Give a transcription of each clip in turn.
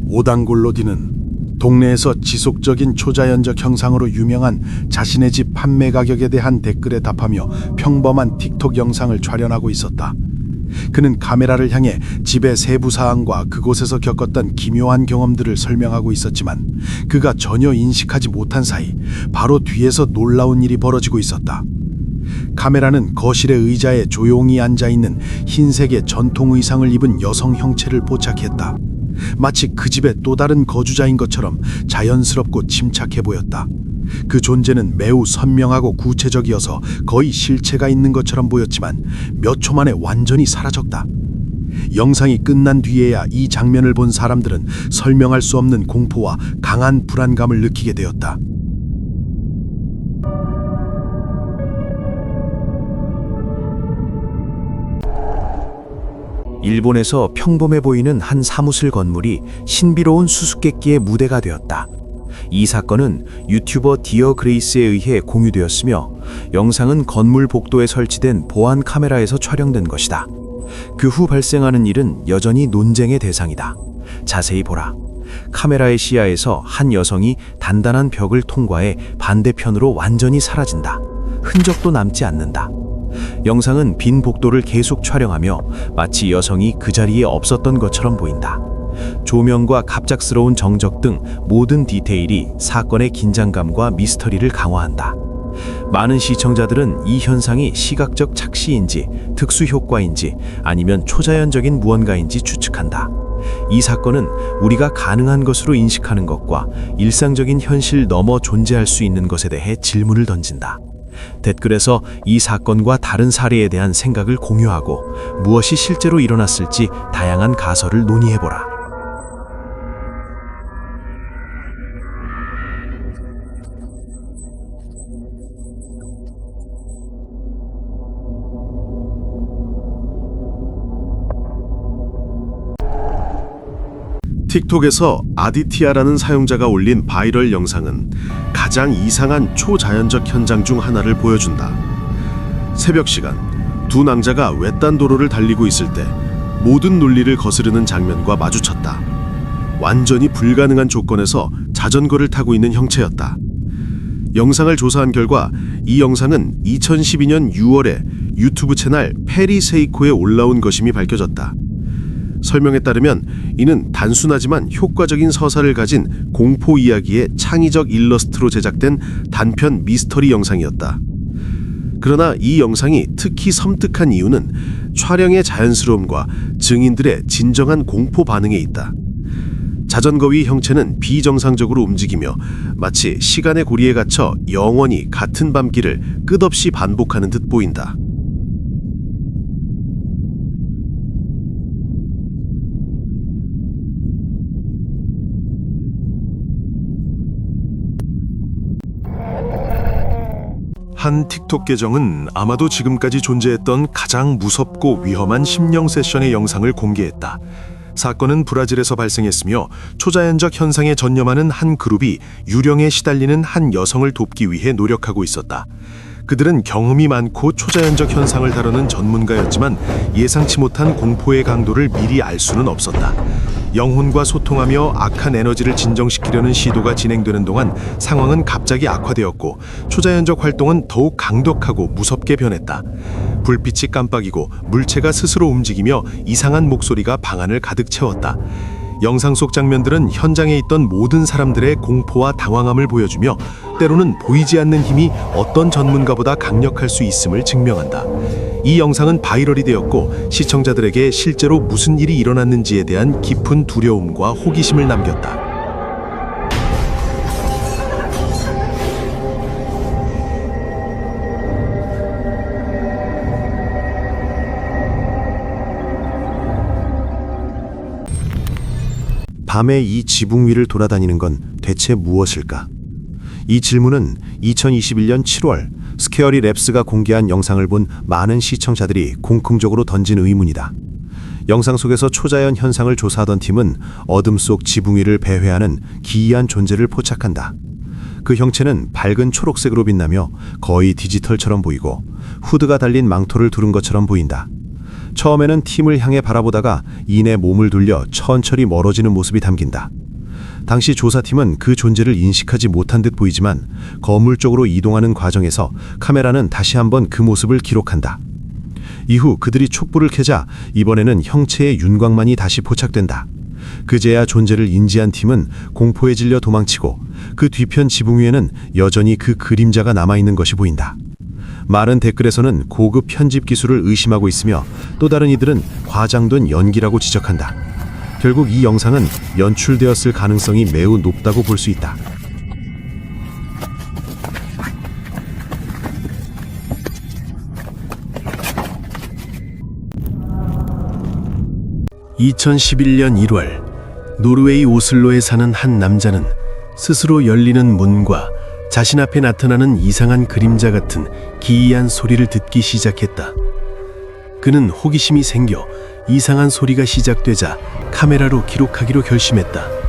오당골로디는 동네에서 지속적인 초자연적 형상으로 유명한 자신의 집 판매 가격에 대한 댓글에 답하며 평범한 틱톡 영상을 촬영하고 있었다. 그는 카메라를 향해 집의 세부 사항과 그곳에서 겪었던 기묘한 경험들을 설명하고 있었지만 그가 전혀 인식하지 못한 사이 바로 뒤에서 놀라운 일이 벌어지고 있었다. 카메라는 거실의 의자에 조용히 앉아있는 흰색의 전통 의상을 입은 여성 형체를 포착했다. 마치 그 집의 또 다른 거주자인 것처럼 자연스럽고 침착해 보였다. 그 존재는 매우 선명하고 구체적이어서 거의 실체가 있는 것처럼 보였지만 몇 초 만에 완전히 사라졌다. 영상이 끝난 뒤에야 이 장면을 본 사람들은 설명할 수 없는 공포와 강한 불안감을 느끼게 되었다. 일본에서 평범해 보이는 한 사무실 건물이 신비로운 수수께끼의 무대가 되었다. 이 사건은 유튜버 디어 그레이스에 의해 공유되었으며 영상은 건물 복도에 설치된 보안 카메라에서 촬영된 것이다. 그 후 발생하는 일은 여전히 논쟁의 대상이다. 자세히 보라. 카메라의 시야에서 한 여성이 단단한 벽을 통과해 반대편으로 완전히 사라진다. 흔적도 남지 않는다. 영상은 빈 복도를 계속 촬영하며 마치 여성이 그 자리에 없었던 것처럼 보인다. 조명과 갑작스러운 정적 등 모든 디테일이 사건의 긴장감과 미스터리를 강화한다. 많은 시청자들은 이 현상이 시각적 착시인지 특수 효과인지 아니면 초자연적인 무언가인지 추측한다. 이 사건은 우리가 가능한 것으로 인식하는 것과 일상적인 현실 넘어 존재할 수 있는 것에 대해 질문을 던진다. 댓글에서 이 사건과 다른 사례에 대한 생각을 공유하고 무엇이 실제로 일어났을지 다양한 가설을 논의해보라. 틱톡에서 아디티아라는 사용자가 올린 바이럴 영상은 가장 이상한 초자연적 현장 중 하나를 보여준다. 새벽 시간, 두 낭자가 외딴 도로를 달리고 있을 때 모든 논리를 거스르는 장면과 마주쳤다. 완전히 불가능한 조건에서 자전거를 타고 있는 형체였다. 영상을 조사한 결과 이 영상은 2012년 6월에 유튜브 채널 페리 세이코에 올라온 것임이 밝혀졌다. 설명에 따르면 이는 단순하지만 효과적인 서사를 가진 공포 이야기의 창의적 일러스트로 제작된 단편 미스터리 영상이었다. 그러나 이 영상이 특히 섬뜩한 이유는 촬영의 자연스러움과 증인들의 진정한 공포 반응에 있다. 자전거 위 형체는 비정상적으로 움직이며 마치 시간의 고리에 갇혀 영원히 같은 밤길을 끝없이 반복하는 듯 보인다. 한 틱톡 계정은 아마도 지금까지 존재했던 가장 무섭고 위험한 심령 세션의 영상을 공개했다. 사건은 브라질에서 발생했으며 초자연적 현상에 전념하는 한 그룹이 유령에 시달리는 한 여성을 돕기 위해 노력하고 있었다. 그들은 경험이 많고 초자연적 현상을 다루는 전문가였지만 예상치 못한 공포의 강도를 미리 알 수는 없었다. 영혼과 소통하며 악한 에너지를 진정시키려는 시도가 진행되는 동안 상황은 갑자기 악화되었고 초자연적 활동은 더욱 강력하고 무섭게 변했다. 불빛이 깜빡이고 물체가 스스로 움직이며 이상한 목소리가 방안을 가득 채웠다. 영상 속 장면들은 현장에 있던 모든 사람들의 공포와 당황함을 보여주며 때로는 보이지 않는 힘이 어떤 전문가보다 강력할 수 있음을 증명한다. 이 영상은 바이럴이 되었고 시청자들에게 실제로 무슨 일이 일어났는지에 대한 깊은 두려움과 호기심을 남겼다. 밤에 이 지붕 위를 돌아다니는 건 대체 무엇일까? 이 질문은 2021년 7월 스케어리 랩스가 공개한 영상을 본 많은 시청자들이 공통적으로 던진 의문이다. 영상 속에서 초자연 현상을 조사하던 팀은 어둠 속 지붕 위를 배회하는 기이한 존재를 포착한다. 그 형체는 밝은 초록색으로 빛나며 거의 디지털처럼 보이고 후드가 달린 망토를 두른 것처럼 보인다. 처음에는 팀을 향해 바라보다가 이내 몸을 돌려 천천히 멀어지는 모습이 담긴다. 당시 조사팀은 그 존재를 인식하지 못한 듯 보이지만 건물 쪽으로 이동하는 과정에서 카메라는 다시 한번 그 모습을 기록한다. 이후 그들이 촛불을 켜자 이번에는 형체의 윤곽만이 다시 포착된다. 그제야 존재를 인지한 팀은 공포에 질려 도망치고 그 뒤편 지붕 위에는 여전히 그 그림자가 남아있는 것이 보인다. 많은 댓글에서는 고급 편집 기술을 의심하고 있으며 또 다른 이들은 과장된 연기라고 지적한다. 결국 이 영상은 연출되었을 가능성이 매우 높다고 볼 수 있다. 2011년 1월 노르웨이 오슬로에 사는 한 남자는 스스로 열리는 문과 자신 앞에 나타나는 이상한 그림자 같은 기이한 소리를 듣기 시작했다. 그는 호기심이 생겨 이상한 소리가 시작되자 카메라로 기록하기로 결심했다.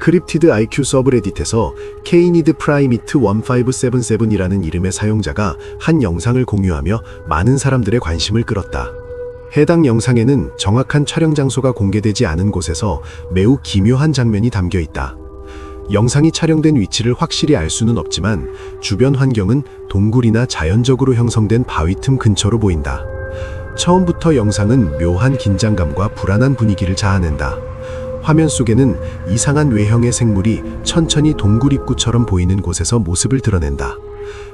크립티드 IQ 서브레딧에서 케이니드 프라이미트 1577이라는 이름의 사용자가 한 영상을 공유하며 많은 사람들의 관심을 끌었다. 해당 영상에는 정확한 촬영 장소가 공개되지 않은 곳에서 매우 기묘한 장면이 담겨 있다. 영상이 촬영된 위치를 확실히 알 수는 없지만 주변 환경은 동굴이나 자연적으로 형성된 바위 틈 근처로 보인다. 처음부터 영상은 묘한 긴장감과 불안한 분위기를 자아낸다. 화면 속에는 이상한 외형의 생물이 천천히 동굴 입구처럼 보이는 곳에서 모습을 드러낸다.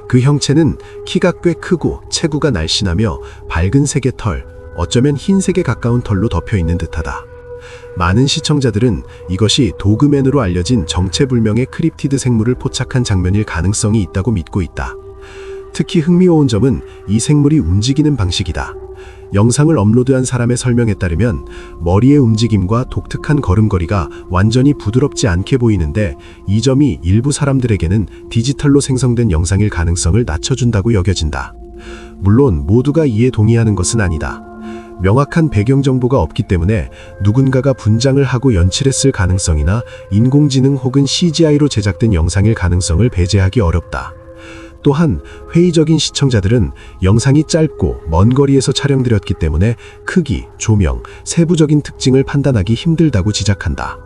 그 형체는 키가 꽤 크고 체구가 날씬하며 밝은 색의 털, 어쩌면 흰색에 가까운 털로 덮여 있는 듯하다. 많은 시청자들은 이것이 도그맨으로 알려진 정체불명의 크립티드 생물을 포착한 장면일 가능성이 있다고 믿고 있다. 특히 흥미로운 점은 이 생물이 움직이는 방식이다. 영상을 업로드한 사람의 설명에 따르면 머리의 움직임과 독특한 걸음걸이가 완전히 부드럽지 않게 보이는데 이 점이 일부 사람들에게는 디지털로 생성된 영상일 가능성을 낮춰준다고 여겨진다. 물론 모두가 이에 동의하는 것은 아니다. 명확한 배경 정보가 없기 때문에 누군가가 분장을 하고 연출했을 가능성이나 인공지능 혹은 CGI로 제작된 영상일 가능성을 배제하기 어렵다. 또한 회의적인 시청자들은 영상이 짧고 먼 거리에서 촬영되었기 때문에 크기, 조명, 세부적인 특징을 판단하기 힘들다고 지적한다.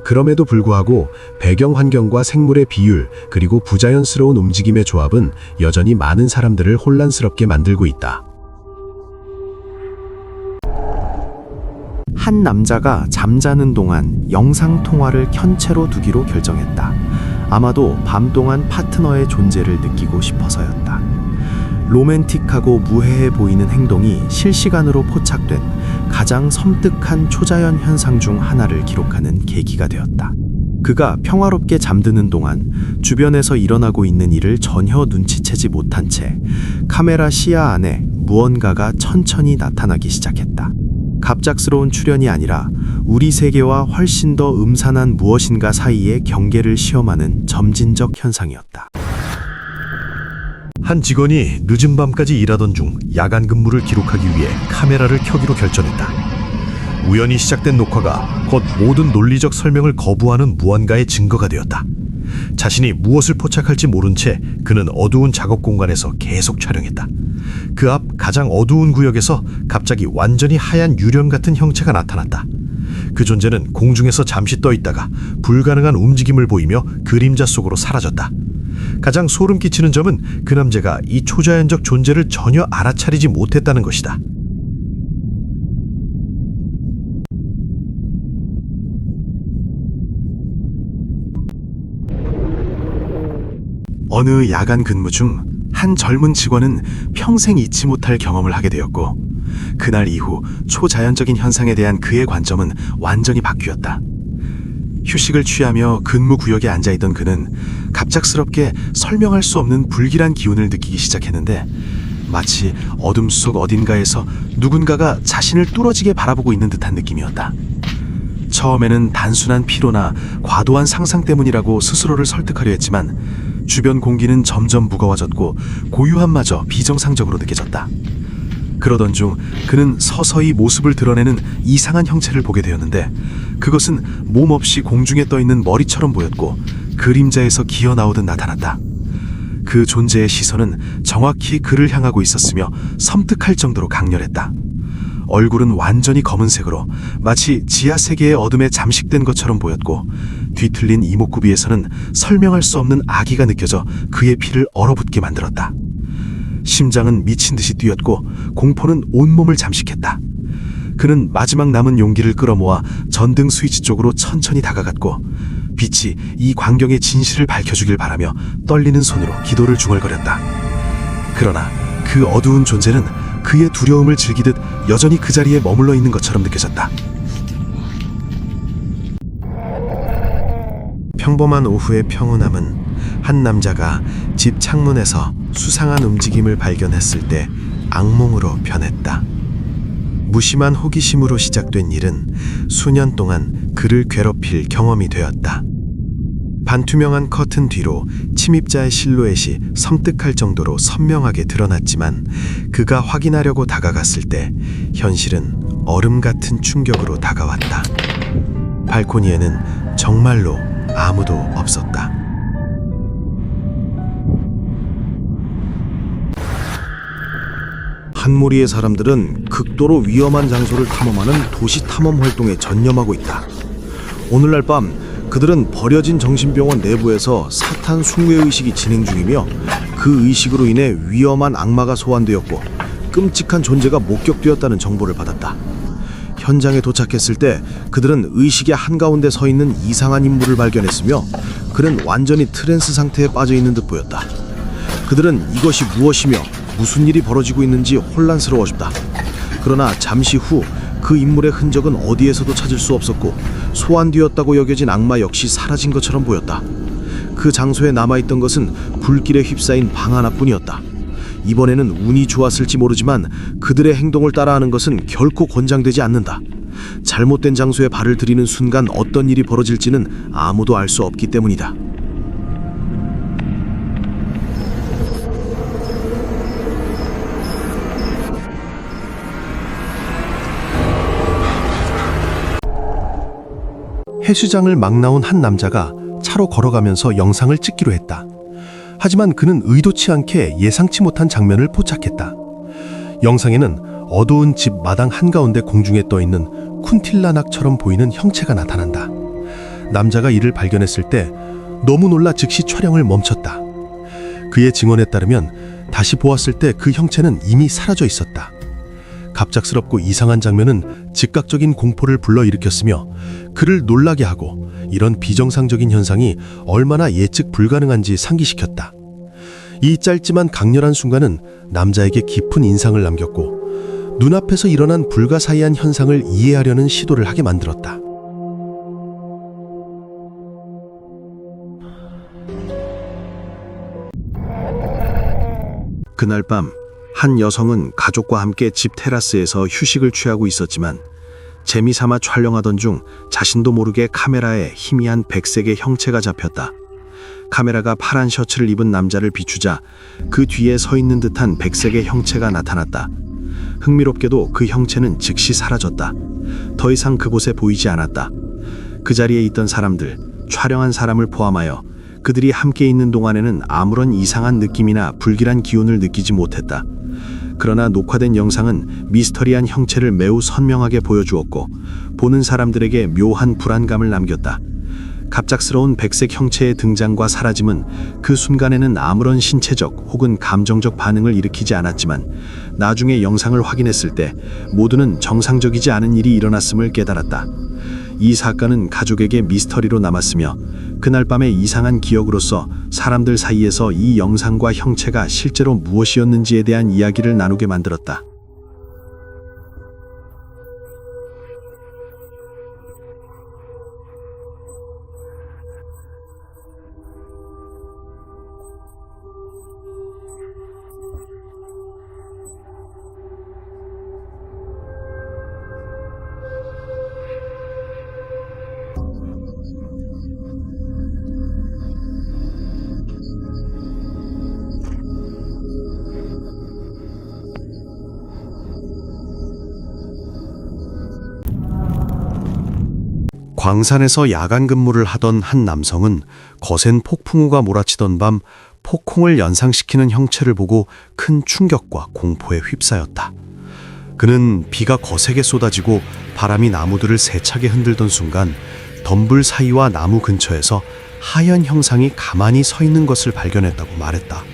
그럼에도 불구하고 배경 환경과 생물의 비율, 그리고 부자연스러운 움직임의 조합은 여전히 많은 사람들을 혼란스럽게 만들고 있다. 한 남자가 잠자는 동안 영상 통화를 켠 채로 두기로 결정했다. 아마도 밤 동안 파트너의 존재를 느끼고 싶어서였다. 로맨틱하고 무해해 보이는 행동이 실시간으로 포착된 가장 섬뜩한 초자연 현상 중 하나를 기록하는 계기가 되었다. 그가 평화롭게 잠드는 동안 주변에서 일어나고 있는 일을 전혀 눈치채지 못한 채 카메라 시야 안에 무언가가 천천히 나타나기 시작했다. 갑작스러운 출현이 아니라 우리 세계와 훨씬 더 음산한 무엇인가 사이의 경계를 시험하는 점진적 현상이었다. 한 직원이 늦은 밤까지 일하던 중 야간 근무를 기록하기 위해 카메라를 켜기로 결정했다. 우연히 시작된 녹화가 곧 모든 논리적 설명을 거부하는 무언가의 증거가 되었다. 자신이 무엇을 포착할지 모른 채 그는 어두운 작업 공간에서 계속 촬영했다. 그 앞 가장 어두운 구역에서 갑자기 완전히 하얀 유령 같은 형체가 나타났다. 그 존재는 공중에서 잠시 떠 있다가 불가능한 움직임을 보이며 그림자 속으로 사라졌다. 가장 소름 끼치는 점은 그 남자가 이 초자연적 존재를 전혀 알아차리지 못했다는 것이다. 어느 야간 근무 중 한 젊은 직원은 평생 잊지 못할 경험을 하게 되었고, 그날 이후 초자연적인 현상에 대한 그의 관점은 완전히 바뀌었다. 휴식을 취하며 근무 구역에 앉아있던 그는 갑작스럽게 설명할 수 없는 불길한 기운을 느끼기 시작했는데, 마치 어둠 속 어딘가에서 누군가가 자신을 뚫어지게 바라보고 있는 듯한 느낌이었다. 처음에는 단순한 피로나 과도한 상상 때문이라고 스스로를 설득하려 했지만 주변 공기는 점점 무거워졌고 고요함마저 비정상적으로 느껴졌다. 그러던 중 그는 서서히 모습을 드러내는 이상한 형체를 보게 되었는데, 그것은 몸 없이 공중에 떠 있는 머리처럼 보였고 그림자에서 기어 나오듯 나타났다. 그 존재의 시선은 정확히 그를 향하고 있었으며 섬뜩할 정도로 강렬했다. 얼굴은 완전히 검은색으로 마치 지하 세계의 어둠에 잠식된 것처럼 보였고, 뒤틀린 이목구비에서는 설명할 수 없는 악의가 느껴져 그의 피를 얼어붙게 만들었다. 심장은 미친 듯이 뛰었고 공포는 온몸을 잠식했다. 그는 마지막 남은 용기를 끌어모아 전등 스위치 쪽으로 천천히 다가갔고, 빛이 이 광경의 진실을 밝혀주길 바라며 떨리는 손으로 기도를 중얼거렸다. 그러나 그 어두운 존재는 그의 두려움을 즐기듯 여전히 그 자리에 머물러 있는 것처럼 느껴졌다. 평범한 오후의 평온함은 한 남자가 집 창문에서 수상한 움직임을 발견했을 때 악몽으로 변했다. 무심한 호기심으로 시작된 일은 수년 동안 그를 괴롭힐 경험이 되었다. 반투명한 커튼 뒤로 침입자의 실루엣이 섬뜩할 정도로 선명하게 드러났지만, 그가 확인하려고 다가갔을 때 현실은 얼음 같은 충격으로 다가왔다. 발코니에는 정말로 아무도 없었다. 한 무리의 사람들은 극도로 위험한 장소를 탐험하는 도시 탐험 활동에 전념하고 있다. 오늘날 밤 그들은 버려진 정신병원 내부에서 사탄 숭배의식이 진행 중이며, 그 의식으로 인해 위험한 악마가 소환되었고 끔찍한 존재가 목격되었다는 정보를 받았다. 현장에 도착했을 때 그들은 의식의 한가운데 서 있는 이상한 인물을 발견했으며, 그는 완전히 트랜스 상태에 빠져 있는 듯 보였다. 그들은 이것이 무엇이며 무슨 일이 벌어지고 있는지 혼란스러워졌다. 그러나 잠시 후 그 인물의 흔적은 어디에서도 찾을 수 없었고, 소환되었다고 여겨진 악마 역시 사라진 것처럼 보였다. 그 장소에 남아있던 것은 불길에 휩싸인 방 하나뿐이었다. 이번에는 운이 좋았을지 모르지만 그들의 행동을 따라하는 것은 결코 권장되지 않는다. 잘못된 장소에 발을 들이는 순간 어떤 일이 벌어질지는 아무도 알 수 없기 때문이다. 해수장을 막 나온 한 남자가 차로 걸어가면서 영상을 찍기로 했다. 하지만 그는 의도치 않게 예상치 못한 장면을 포착했다. 영상에는 어두운 집 마당 한가운데 공중에 떠 있는 쿤틸라낙처럼 보이는 형체가 나타난다. 남자가 이를 발견했을 때 너무 놀라 즉시 촬영을 멈췄다. 그의 증언에 따르면 다시 보았을 때 그 형체는 이미 사라져 있었다. 갑작스럽고 이상한 장면은 즉각적인 공포를 불러일으켰으며 그를 놀라게 하고, 이런 비정상적인 현상이 얼마나 예측 불가능한지 상기시켰다. 이 짧지만 강렬한 순간은 남자에게 깊은 인상을 남겼고, 눈앞에서 일어난 불가사의한 현상을 이해하려는 시도를 하게 만들었다. 그날 밤 한 여성은 가족과 함께 집 테라스에서 휴식을 취하고 있었지만 재미삼아 촬영하던 중 자신도 모르게 카메라에 희미한 백색의 형체가 잡혔다. 카메라가 파란 셔츠를 입은 남자를 비추자 그 뒤에 서 있는 듯한 백색의 형체가 나타났다. 흥미롭게도 그 형체는 즉시 사라졌다. 더 이상 그곳에 보이지 않았다. 그 자리에 있던 사람들, 촬영한 사람을 포함하여 그들이 함께 있는 동안에는 아무런 이상한 느낌이나 불길한 기운을 느끼지 못했다. 그러나 녹화된 영상은 미스터리한 형체를 매우 선명하게 보여주었고 보는 사람들에게 묘한 불안감을 남겼다. 갑작스러운 백색 형체의 등장과 사라짐은 그 순간에는 아무런 신체적 혹은 감정적 반응을 일으키지 않았지만 나중에 영상을 확인했을 때 모두는 정상적이지 않은 일이 일어났음을 깨달았다. 이 사건은 가족에게 미스터리로 남았으며 그날 밤의 이상한 기억으로서 사람들 사이에서 이 영상과 형체가 실제로 무엇이었는지에 대한 이야기를 나누게 만들었다. 광산에서 야간 근무를 하던 한 남성은 거센 폭풍우가 몰아치던 밤 폭풍을 연상시키는 형체를 보고 큰 충격과 공포에 휩싸였다. 그는 비가 거세게 쏟아지고 바람이 나무들을 세차게 흔들던 순간 덤불 사이와 나무 근처에서 하얀 형상이 가만히 서 있는 것을 발견했다고 말했다.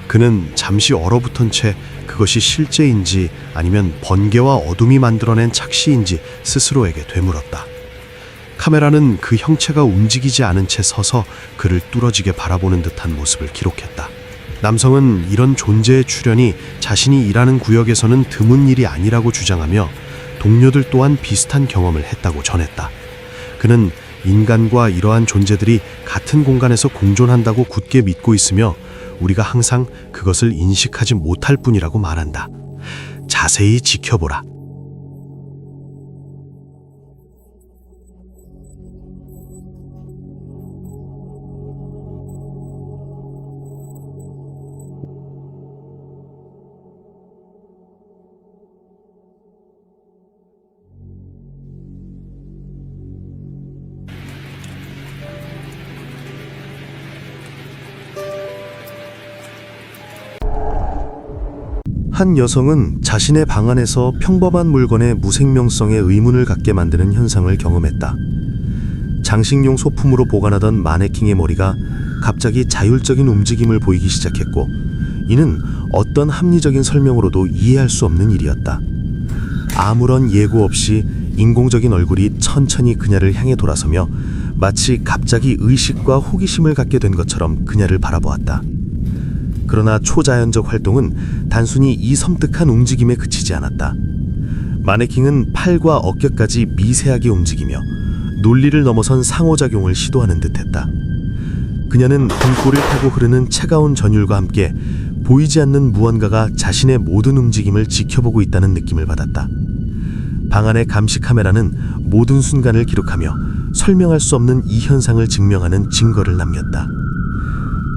그는 잠시 얼어붙은 채 그것이 실제인지 아니면 번개와 어둠이 만들어낸 착시인지 스스로에게 되물었다. 카메라는 그 형체가 움직이지 않은 채 서서 그를 뚫어지게 바라보는 듯한 모습을 기록했다. 남성은 이런 존재의 출현이 자신이 일하는 구역에서는 드문 일이 아니라고 주장하며 동료들 또한 비슷한 경험을 했다고 전했다. 그는 인간과 이러한 존재들이 같은 공간에서 공존한다고 굳게 믿고 있으며 우리가 항상 그것을 인식하지 못할 뿐이라고 말한다. 자세히 지켜보라. 한 여성은 자신의 방 안에서 평범한 물건의 무생명성에 의문을 갖게 만드는 현상을 경험했다. 장식용 소품으로 보관하던 마네킹의 머리가 갑자기 자율적인 움직임을 보이기 시작했고 이는 어떤 합리적인 설명으로도 이해할 수 없는 일이었다. 아무런 예고 없이 인공적인 얼굴이 천천히 그녀를 향해 돌아서며 마치 갑자기 의식과 호기심을 갖게 된 것처럼 그녀를 바라보았다. 그러나 초자연적 활동은 단순히 이 섬뜩한 움직임에 그치지 않았다. 마네킹은 팔과 어깨까지 미세하게 움직이며 논리를 넘어선 상호작용을 시도하는 듯했다. 그녀는 등골을 타고 흐르는 차가운 전율과 함께 보이지 않는 무언가가 자신의 모든 움직임을 지켜보고 있다는 느낌을 받았다. 방 안의 감시 카메라는 모든 순간을 기록하며 설명할 수 없는 이 현상을 증명하는 증거를 남겼다.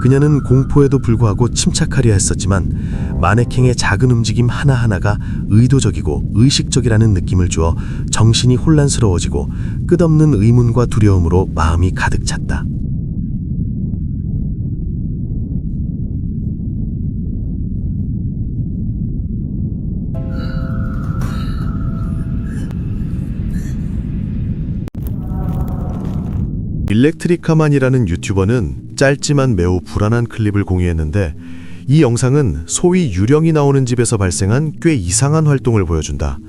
그녀는 공포에도 불구하고 침착하려 했었지만 마네킹의 작은 움직임 하나하나가 의도적이고 의식적이라는 느낌을 주어 정신이 혼란스러워지고 끝없는 의문과 두려움으로 마음이 가득 찼다. 일렉트리카만이라는 유튜버는 짧지만 매우 불안한 클립을 공유했는데 이 영상은 소위 유령이 나오는 집에서 발생한 꽤 이상한 활동을 보여준다.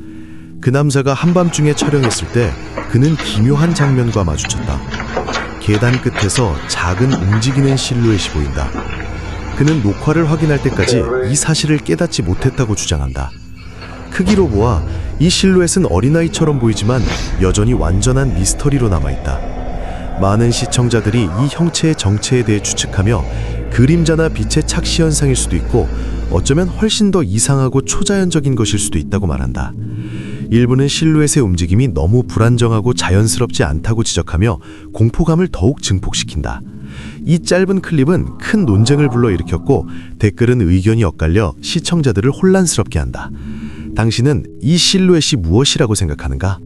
그 남자가 한밤중에 촬영했을 때 그는 기묘한 장면과 마주쳤다. 계단 끝에서 작은 움직이는 실루엣이 보인다. 그는 녹화를 확인할 때까지 이 사실을 깨닫지 못했다고 주장한다. 크기로 보아 이 실루엣은 어린아이처럼 보이지만 여전히 완전한 미스터리로 남아있다. 많은 시청자들이 이 형체의 정체에 대해 추측하며 그림자나 빛의 착시 현상일 수도 있고 어쩌면 훨씬 더 이상하고 초자연적인 것일 수도 있다고 말한다. 일부는 실루엣의 움직임이 너무 불안정하고 자연스럽지 않다고 지적하며 공포감을 더욱 증폭시킨다. 이 짧은 클립은 큰 논쟁을 불러일으켰고 댓글은 의견이 엇갈려 시청자들을 혼란스럽게 한다. 당신은 이 실루엣이 무엇이라고 생각하는가?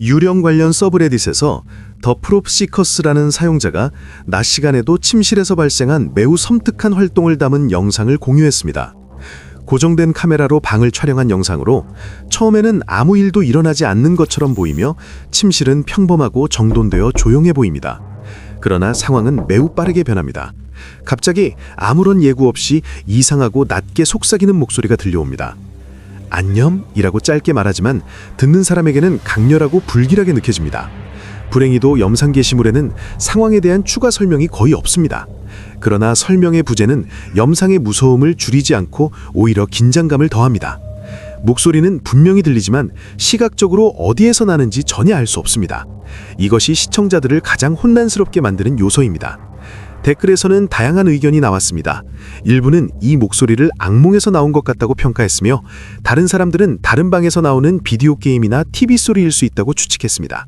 유령 관련 서브레딧에서 더 프롭시커스라는 사용자가 낮 시간에도 침실에서 발생한 매우 섬뜩한 활동을 담은 영상을 공유했습니다. 고정된 카메라로 방을 촬영한 영상으로 처음에는 아무 일도 일어나지 않는 것처럼 보이며 침실은 평범하고 정돈되어 조용해 보입니다. 그러나 상황은 매우 빠르게 변합니다. 갑자기 아무런 예고 없이 이상하고 낮게 속삭이는 목소리가 들려옵니다. 안녕이라고 짧게 말하지만 듣는 사람에게는 강렬하고 불길하게 느껴집니다. 불행히도 영상 게시물에는 상황에 대한 추가 설명이 거의 없습니다. 그러나 설명의 부재는 영상의 무서움을 줄이지 않고 오히려 긴장감을 더합니다. 목소리는 분명히 들리지만 시각적으로 어디에서 나는지 전혀 알 수 없습니다. 이것이 시청자들을 가장 혼란스럽게 만드는 요소입니다. 댓글에서는 다양한 의견이 나왔습니다. 일부는 이 목소리를 악몽에서 나온 것 같다고 평가했으며 다른 사람들은 다른 방에서 나오는 비디오 게임이나 TV 소리일 수 있다고 추측했습니다.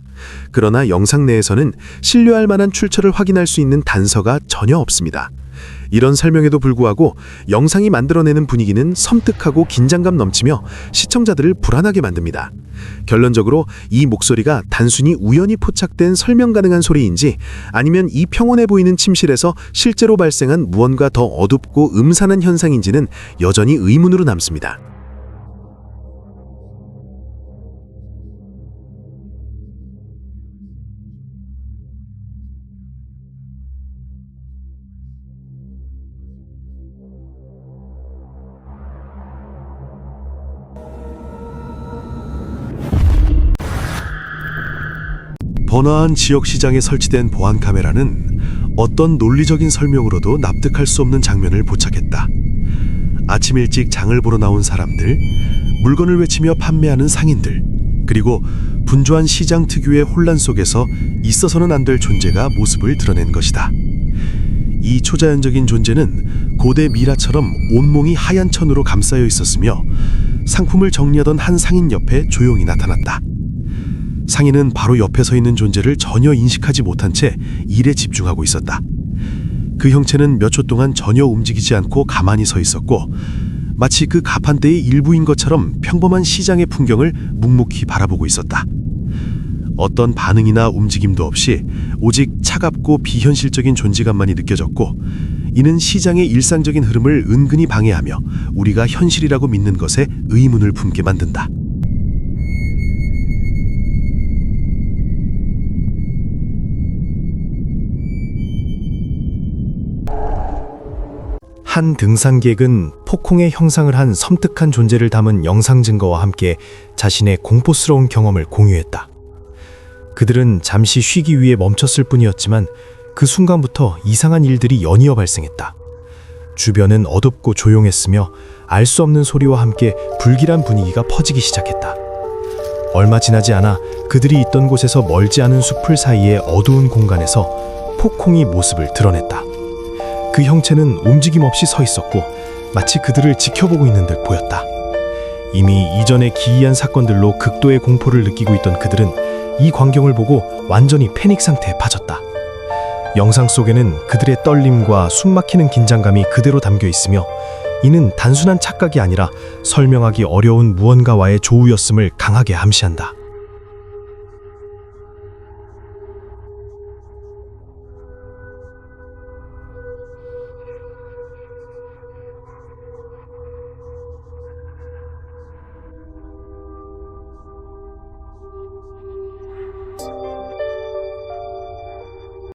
그러나 영상 내에서는 신뢰할 만한 출처를 확인할 수 있는 단서가 전혀 없습니다. 이런 설명에도 불구하고 영상이 만들어내는 분위기는 섬뜩하고 긴장감 넘치며 시청자들을 불안하게 만듭니다. 결론적으로 이 목소리가 단순히 우연히 포착된 설명 가능한 소리인지 아니면 이 평온해 보이는 침실에서 실제로 발생한 무언가 더 어둡고 음산한 현상인지는 여전히 의문으로 남습니다. 번화한 지역 시장에 설치된 보안 카메라는 어떤 논리적인 설명으로도 납득할 수 없는 장면을 포착했다. 아침 일찍 장을 보러 나온 사람들, 물건을 외치며 판매하는 상인들, 그리고 분주한 시장 특유의 혼란 속에서 있어서는 안 될 존재가 모습을 드러낸 것이다. 이 초자연적인 존재는 고대 미라처럼 온몸이 하얀 천으로 감싸여 있었으며 상품을 정리하던 한 상인 옆에 조용히 나타났다. 상인은 바로 옆에 서 있는 존재를 전혀 인식하지 못한 채 일에 집중하고 있었다. 그 형체는 몇 초 동안 전혀 움직이지 않고 가만히 서 있었고 마치 그 가판대의 일부인 것처럼 평범한 시장의 풍경을 묵묵히 바라보고 있었다. 어떤 반응이나 움직임도 없이 오직 차갑고 비현실적인 존재감만이 느껴졌고 이는 시장의 일상적인 흐름을 은근히 방해하며 우리가 현실이라고 믿는 것에 의문을 품게 만든다. 한 등산객은 폭풍의 형상을 한 섬뜩한 존재를 담은 영상 증거와 함께 자신의 공포스러운 경험을 공유했다. 그들은 잠시 쉬기 위해 멈췄을 뿐이었지만 그 순간부터 이상한 일들이 연이어 발생했다. 주변은 어둡고 조용했으며 알 수 없는 소리와 함께 불길한 분위기가 퍼지기 시작했다. 얼마 지나지 않아 그들이 있던 곳에서 멀지 않은 숲을 사이의 어두운 공간에서 폭풍이 모습을 드러냈다. 그 형체는 움직임 없이 서 있었고 마치 그들을 지켜보고 있는 듯 보였다. 이미 이전의 기이한 사건들로 극도의 공포를 느끼고 있던 그들은 이 광경을 보고 완전히 패닉 상태에 빠졌다. 영상 속에는 그들의 떨림과 숨막히는 긴장감이 그대로 담겨 있으며 이는 단순한 착각이 아니라 설명하기 어려운 무언가와의 조우였음을 강하게 암시한다.